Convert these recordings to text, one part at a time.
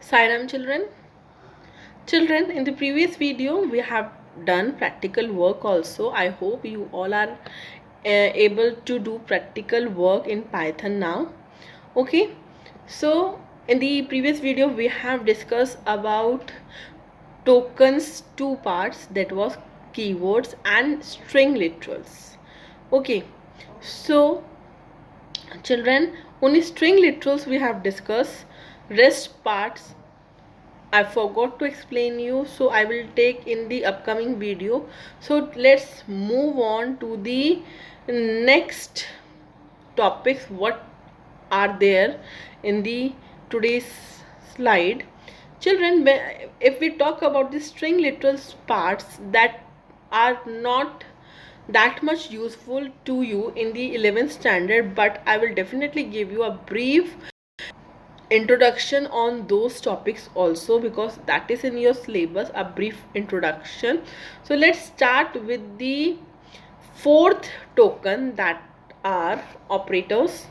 Sairam children. Children, in the previous video we have done practical work also. I hope you all are able to do practical work in Python now. Okay, so in the previous video we have discussed about tokens, two parts, that was keywords and string literals. Okay, so children, only string literals we have discussed. Rest parts I forgot to explain you, so I will take in the upcoming video. So let's move on to the next topics. What are there in the today's slide? Children, if we talk about the string literal parts that are not that much useful to you in the 11th standard, but I will definitely give you a brief introduction on those topics also, because that is in your syllabus, a brief introduction. So let's start with the fourth token, that are operators,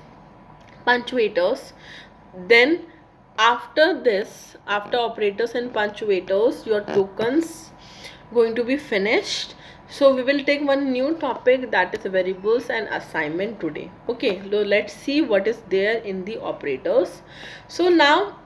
punctuators. Then after this, after operators and punctuators, your tokens going to be finished. So we will take one new topic, that is variables and assignment today. Okay, so let's see what is there in the operators. So now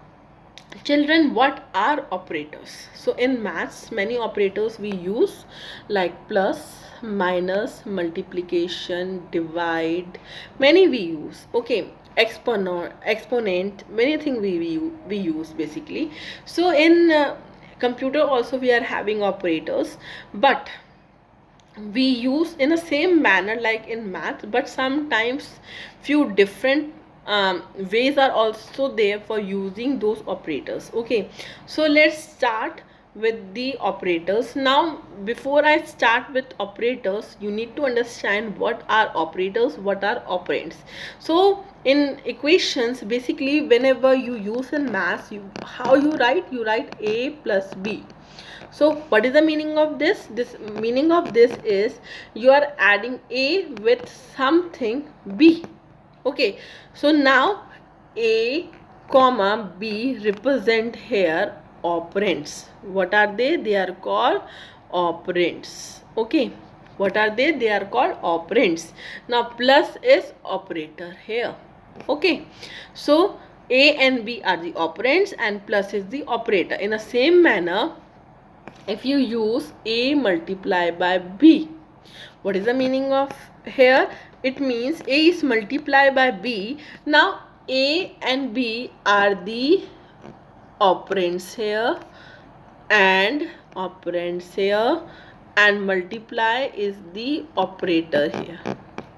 children, what are operators? So in maths many operators we use, like plus, minus, multiplication, divide, many we use. Okay, exponent, many things we use basically. So in computer also we are having operators, but we use in the same manner like in math, but sometimes few different ways are also there for using those operators. Okay, so let's start with the operators. Now before I start with operators, you need to understand what are operators, what are operands. So in equations, basically whenever you use in math, how you write a plus b. So what is the meaning of this? This meaning of this is you are adding a with something b. Okay, so now a comma b represent here operands. What are they? They are called operands. Okay, what are they? They are called operands. Now plus is operator here. Okay, so a and b are the operands and plus is the operator. In the same manner, if you use a multiply by b, what is the meaning of here? It means a is multiplied by b. Now a and b are the operands here and operands here, and multiply is the operator here.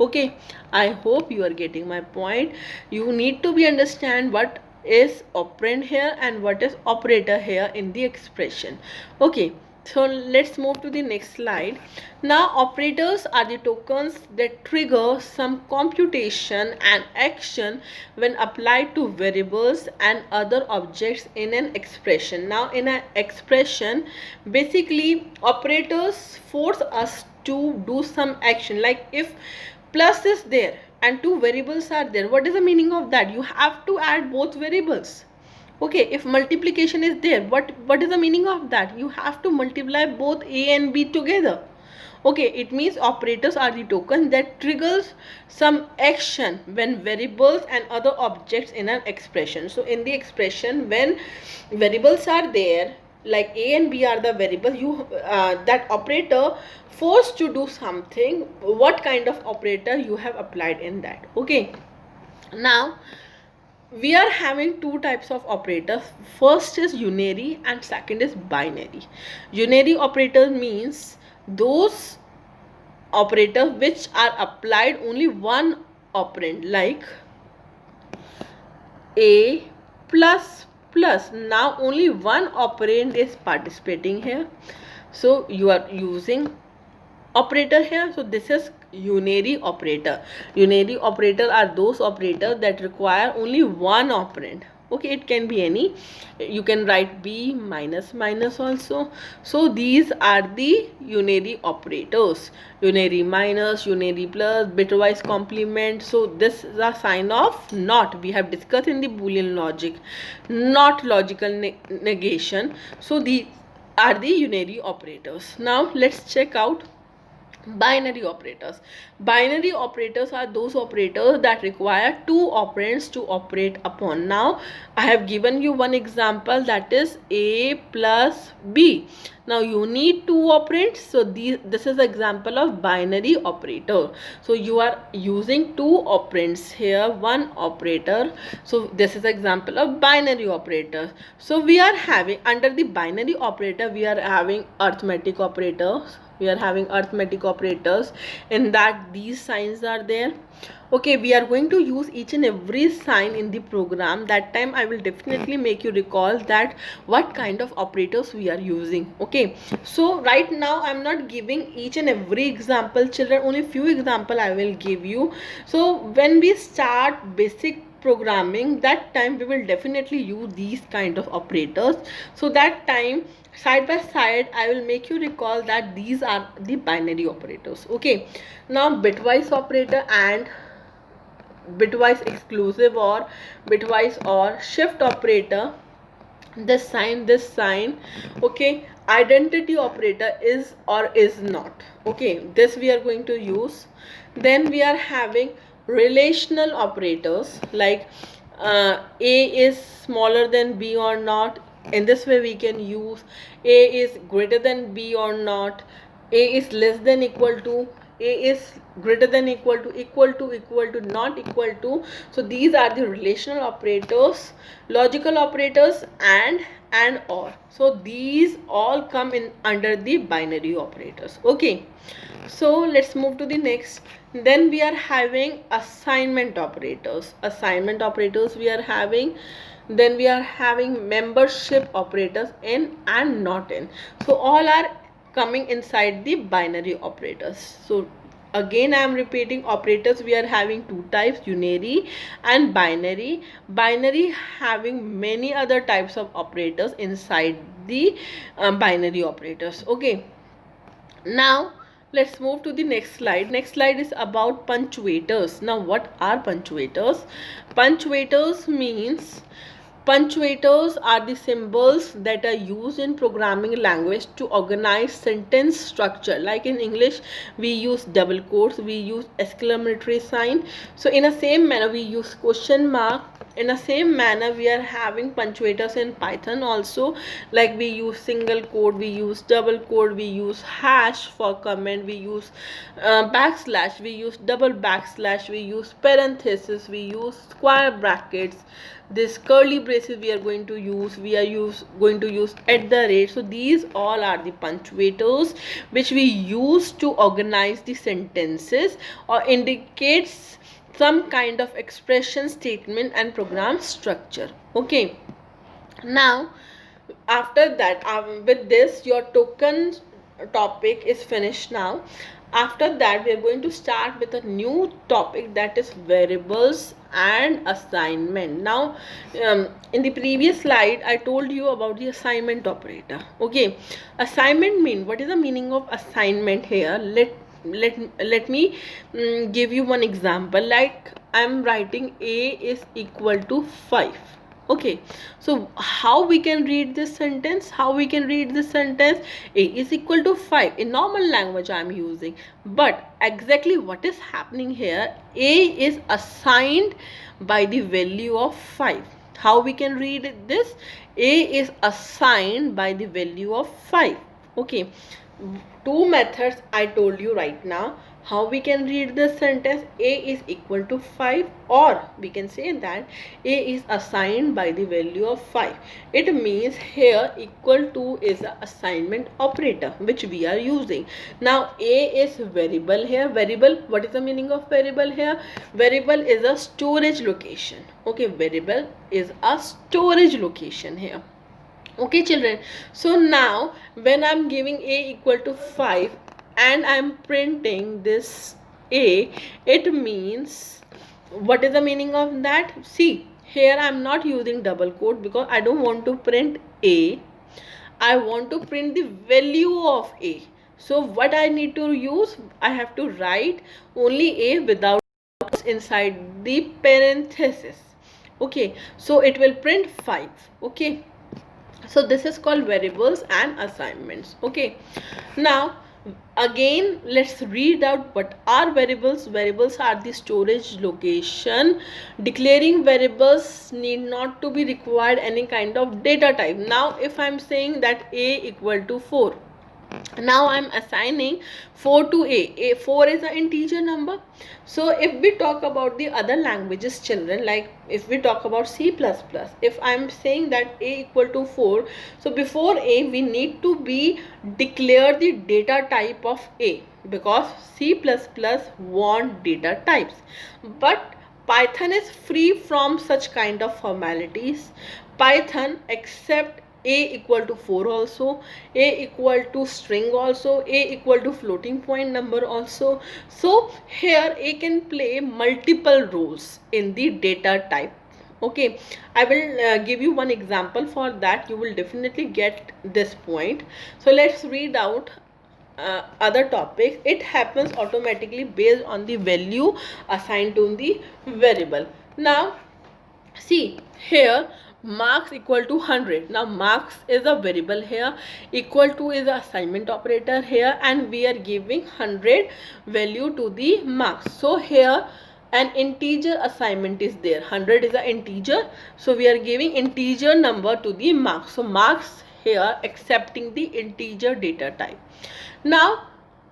Okay, I hope you are getting my point. You need to be understand what is operand here and what is operator here in the expression. Okay, so let's move to the next slide. Now operators are the tokens that trigger some computation and action when applied to variables and other objects in an expression. Now in an expression, basically operators force us to do some action. Like if plus is there and two variables are there, what is the meaning of that? You have to add both variables. Okay, if multiplication is there, what is the meaning of that? You have to multiply both a and b together. Okay, it means operators are the token that triggers some action when variables and other objects in an expression. So in the expression, when variables are there, like a and b are the variables, you that operator forced to do something. What kind of operator you have applied in that? Okay, now we are having two types of operators. First is unary and second is binary. Unary operator means those operators which are applied only one operand, like a plus plus. Now only one operand is participating here, so you are using operator here. So this is unary operator. Unary operator are those operators that require only one operand. Okay, it can be any. You can write b minus minus also. So these are the unary operators: unary minus, unary plus, bitwise complement. So this is a sign of not. We have discussed in the Boolean logic, not logical negation. So these are the unary operators. Now let's check out binary operators. Binary operators are those operators that require two operands to operate upon. Now I have given you one example, that is a plus b. Now you need two operands, so this is example of binary operator. So you are using two operands here, one operator. So this is example of binary operator. So we are having, under the binary operator, we are having arithmetic operators. We are having arithmetic operators, in that these signs are there. Okay, we are going to use each and every sign in the program. That time I will definitely make you recall that what kind of operators we are using. Okay, so right now I'm not giving each and every example, children. Only few example I will give you. So when we start basic programming, that time we will definitely use these kind of operators. So that time, side by side, I will make you recall that these are the binary operators. Okay, now bitwise operator and bitwise exclusive or bitwise or shift operator, this sign. Okay, identity operator, is or is not. Okay, this we are going to use. Then we are having relational operators, like a is smaller than b or not. In this way we can use a is greater than b or not, a is less than equal to, a is greater than equal to, equal to, not equal to. So these are the relational operators, logical operators, and or. So these all come in under the binary operators. Okay, so let's move to the next. Then we are having assignment operators. Assignment operators we are having. Then we are having membership operators, in and not in. So all are coming inside the binary operators. So again I am repeating, operators we are having two types, unary and binary. Binary having many other types of operators inside the binary operators. Okay, now let's move to the next slide. Next slide is about punctuators. Now what are punctuators? Punctuators means, punctuators are the symbols that are used in programming language to organize sentence structure. Like in English we use double quotes, we use exclamatory sign. So in the same manner we use question mark. In the same manner we are having punctuators in Python also. Like we use single quote, we use double quote, we use hash for comment, we use backslash, we use double backslash, we use parenthesis, we use square brackets. This curly braces we are going to use, going to use at the rate. So these all are the punctuators which we use to organize the sentences or indicates some kind of expression, statement, and program structure. Okay, now after that, with this your token topic is finished. Now after that we are going to start with a new topic, that is variables and assignment. Now in the previous slide I told you about the assignment operator. Okay, assignment mean, what is the meaning of assignment here? Let me give you one example. Like I am writing a is equal to 5. Okay, so how we can read this sentence? A is equal to 5. In normal language I am using, but exactly what is happening here, a is assigned by the value of 5. How we can read this? A is assigned by the value of 5. Okay, two methods I told you right now. How we can read this sentence? A is equal to 5, or we can say that a is assigned by the value of 5. It means here equal to is the assignment operator which we are using. Now a is variable here. Variable, what is the meaning of variable here? Variable is a storage location. Okay, variable is a storage location here. Okay children, so now when I'm giving a equal to 5 and I'm printing this a, it means, what is the meaning of that? See here I'm not using double quote because I don't want to print A. I want to print the value of A. So what I need to use, I have to write only A without inside the parenthesis. Okay, so it will print 5. Okay, so this is called variables and assignments. Okay, now again let's read out what are variables. Variables are the storage location. Declaring variables need not to be required any kind of data type. Now if I'm saying that A equal to 4, now I'm assigning 4 to A. 4 is an integer number. So if we talk about the other languages, children, like if we talk about C++, if I'm saying that A equal to 4, so before A we need to be declare the data type of A, because C++ want data types, but Python is free from such kind of formalities. Python accept A equal to 4 also, A equal to string also, A equal to floating point number also. So here A can play multiple roles in the data type. Okay, I will give you one example. For that you will definitely get this point. So let's read out other topics. It happens automatically based on the value assigned to the variable. Now see here, marks equal to 100. Now marks is a variable here, equal to is a assignment operator here, and we are giving 100 value to the marks. So here an integer assignment is there. 100 is an integer, so we are giving integer number to the marks. So marks here accepting the integer data type. Now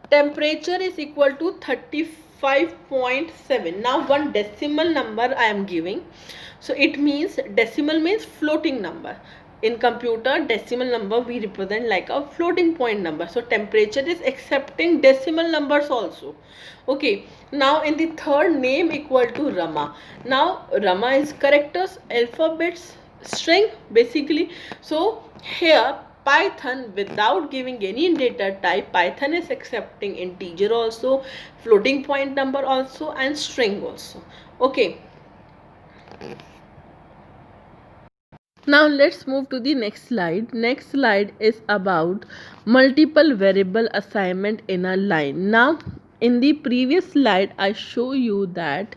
temperature is equal to 35.7. now one decimal number I am giving, so it means decimal means floating number. In computer, decimal number we represent like a floating point number. So temperature is accepting decimal numbers also. Okay, now in the third, name equal to Rama. Now Rama is characters, alphabets, string basically. So here Python, without giving any data type, Python is accepting integer also, floating point number also, and string also. Okay, now let's move to the next slide. Next slide is about multiple variable assignment in a line. Now in the previous slide I show you that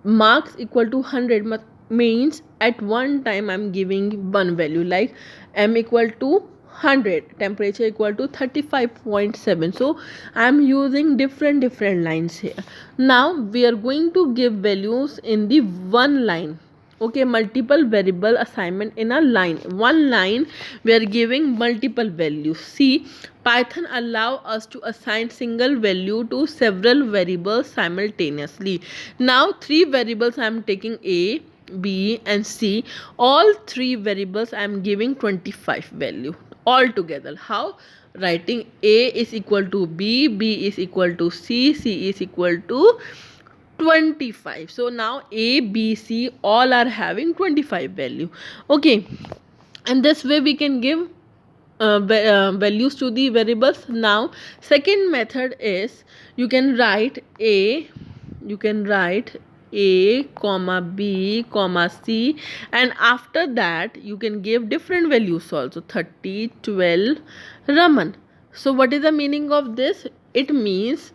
marks equal to 100 means at one time I'm giving one value, like m equal to 100, temperature equal to 35.7. so I'm using different lines here. Now we are going to give values in the one line. Okay, multiple variable assignment in a line. One line we are giving multiple values. See, Python allow us to assign single value to several variables simultaneously. Now three variables I am taking A, B and C. All three variables I am giving 25 value all together. How? Writing A is equal to B, B is equal to C, C is equal to 25. So now A, B, C all are having 25 value. Okay, and this way we can give values to the variables. Now second method is you can write A, comma B comma C, and after that you can give different values also, 30, 12, Raman. So what is the meaning of this? It means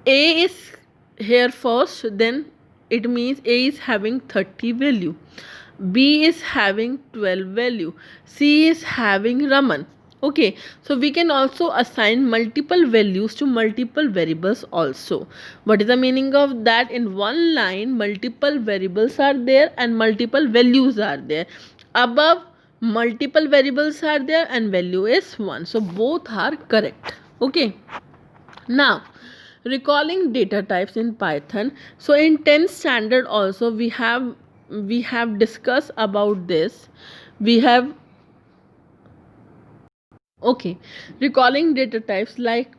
A is here first, then it means A is having 30 value, B is having 12 value, C is having Raman. Okay, so we can also assign multiple values to multiple variables also. What is the meaning of that? In one line multiple variables are there and multiple values are there. Above, multiple variables are there and value is 1. So both are correct. Okay, now recalling data types in Python. So in 10th standard also we have discussed about this. We have, okay, recalling data types, like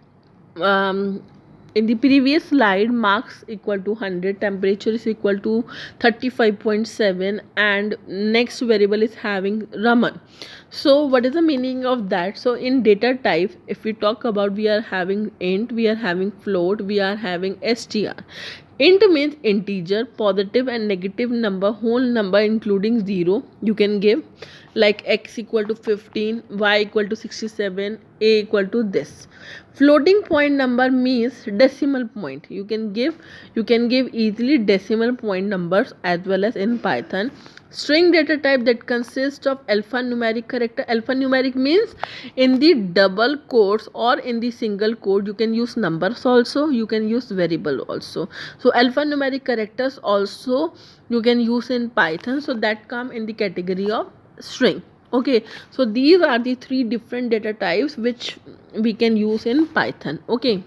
in the previous slide, marks equal to 100, temperature is equal to 35.7, and next variable is having Raman. So what is the meaning of that? So in data type, if we talk about, we are having int, we are having float, we are having str. Int means integer, positive and negative number, whole number including 0. You can give like x equal to 15, y equal to 67, a equal to this. Floating point number means decimal point. You can give easily decimal point numbers as well as in Python. String data type that consists of alphanumeric character. Alphanumeric means in the double quotes or in the single quote you can use numbers also, you can use variable also. So alphanumeric characters also you can use in Python, so that come in the category of string. Okay, so these are the three different data types which we can use in Python. Okay,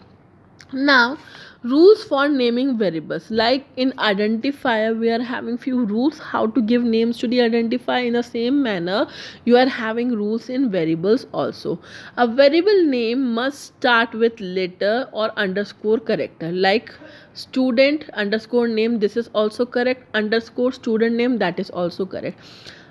now rules for naming variables, like in identifier we are having few rules how to give names to the identifier. In the same manner you are having rules in variables also. A variable name must start with letter or underscore character, like student underscore name, this is also correct, underscore student name, that is also correct.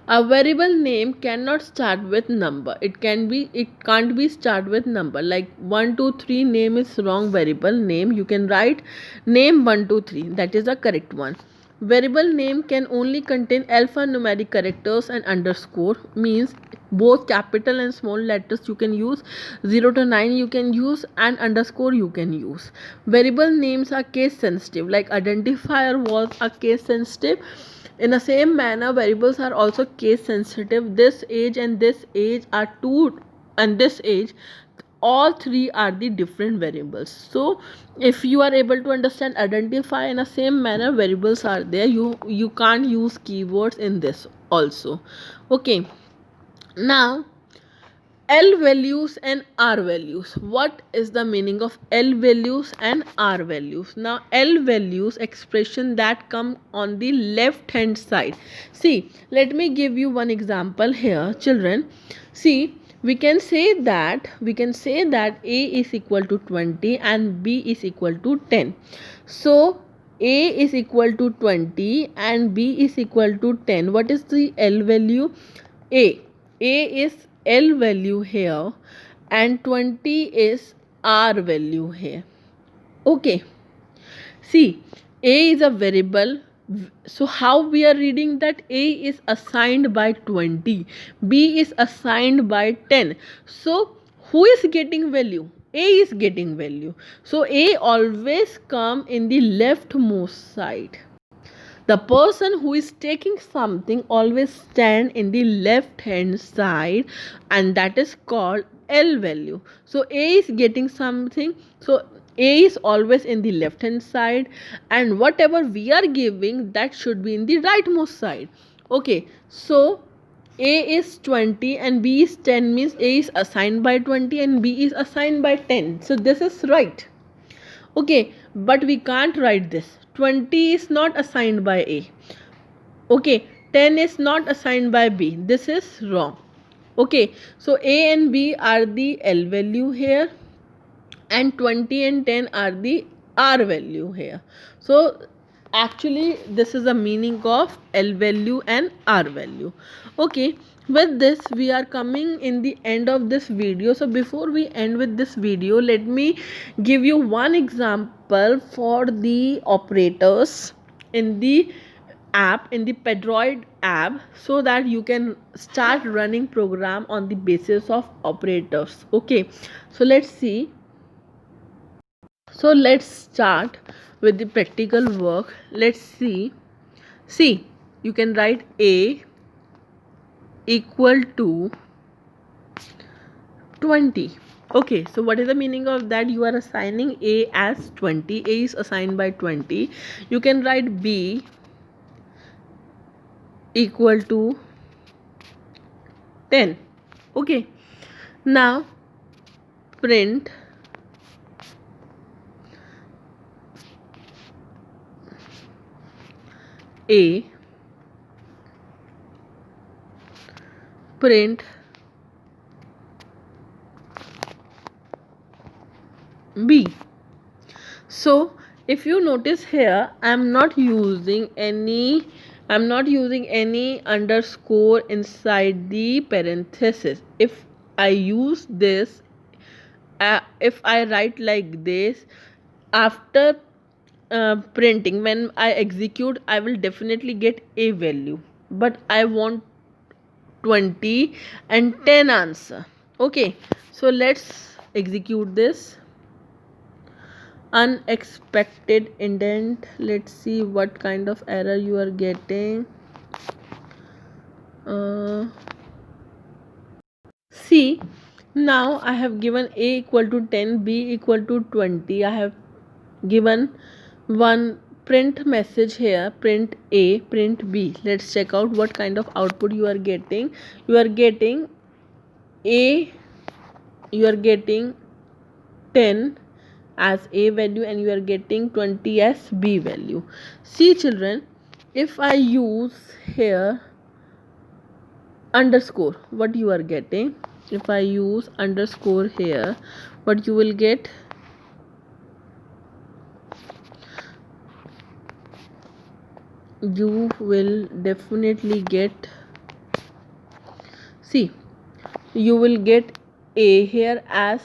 A variable name cannot start with number. It can't be start with number, like 123 name is wrong variable name. You can write name 123, that is the correct one. Variable name can only contain alphanumeric characters and underscore, means both capital and small letters you can use, 0 to 9 you can use, and underscore you can use. Variable names are case sensitive, like identifier was a case sensitive. In the same manner variables are also case sensitive. This age and this age are two, and this age, all three are the different variables. So if you are able to understand identify, in the same manner variables are there, you can't use keywords in this also. Okay, now L values and R values. What is the meaning of L values and R values? Now L values expression that come on the left hand side. See, let me give you one example here, children. See, we can say that A is equal to 20 and B is equal to 10. So A is equal to 20 and B is equal to 10. What is the L value? A. A is L value here and 20 is R value here. Okay. See, A is a variable. So how we are reading that A is assigned by 20, B is assigned by 10. So who is getting value? A is getting value. So A always come in the leftmost side. The person who is taking something always stand in the left hand side, and that is called L value. So A is getting something, so A is always in the left hand side, and whatever we are giving, that should be in the rightmost side. Okay, so A is 20 and B is 10, means A is assigned by 20 and B is assigned by 10. So this is right. Okay, but we can't write this. 20 is not assigned by A. Okay, 10 is not assigned by B. This is wrong. Okay, so A and B are the L value here, and 20 and 10 are the R value here. So actually this is the meaning of L value and R value. Okay, with this we are coming in the end of this video. So before we end with this video, let me give you one example for the operators in the app, in the Pedroid app, so that you can start running program on the basis of operators. Okay, so let's see. So let's start with the practical work. Let's see. See, you can write A equal to 20. Okay, so what is the meaning of that? You are assigning A as 20. A is assigned by 20. You can write B equal to 10. Okay, now print A, print B. So if you notice here, I'm not using any underscore inside the parenthesis. If I use this, if I write like this, after printing, when I execute, I will definitely get a value, but I want 20 and 10 answer. Okay, so let's execute this. Unexpected indent. Let's see what kind of error you are getting. See, now I have given a equal to 10, b equal to 20. I have given one print message here, print a, print b. Let's check out what kind of output you are getting. You are getting a, you are getting 10 as a value, and you are getting 20 as b value. See children, if I use here underscore, what you are getting, if I use underscore here, what you will get, you will definitely get, see, you will get a here as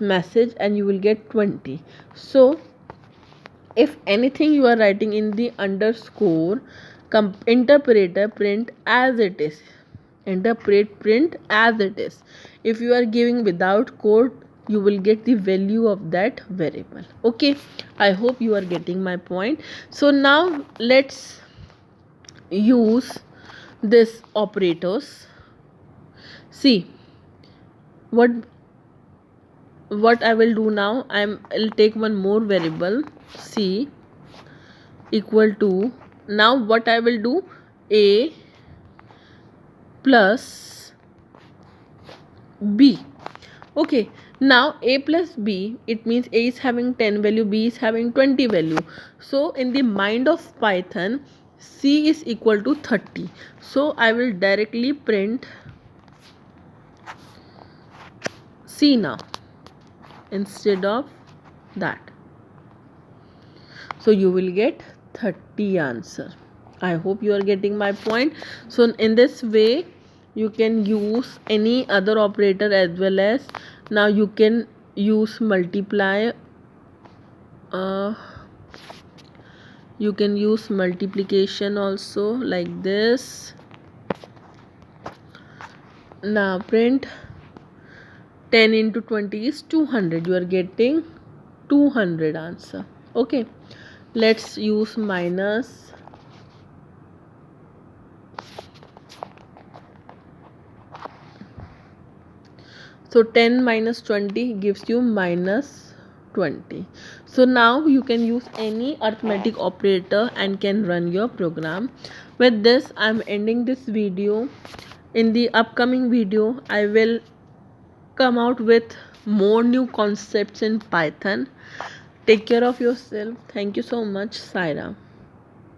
message, and you will get 20. So if anything you are writing in the underscore, interpreter print as it is, interpret print as it is. If you are giving without code, you will get the value of that variable. Okay, I hope you are getting my point. So now let's use this operators. See what I will do now. I'll take one more variable, c equal to, now what I will do, a plus b. Okay, now a plus b, it means a is having 10 value, b is having 20 value. So in the mind of Python, c is equal to 30. So I will directly print c now instead of that. So you will get 30 answer. I hope you are getting my point. So in this way you can use any other operator as well as, now you can use multiply, you can use multiplication also, like this. Now print 10 into 20 is 200. You are getting 200 answer. Okay, let's use minus. So 10 minus 20 gives you minus 20. So now you can use any arithmetic operator and can run your program. With this, I'm ending this video. In the upcoming video, I will come out with more new concepts in Python. Take care of yourself. Thank you so much, Saira.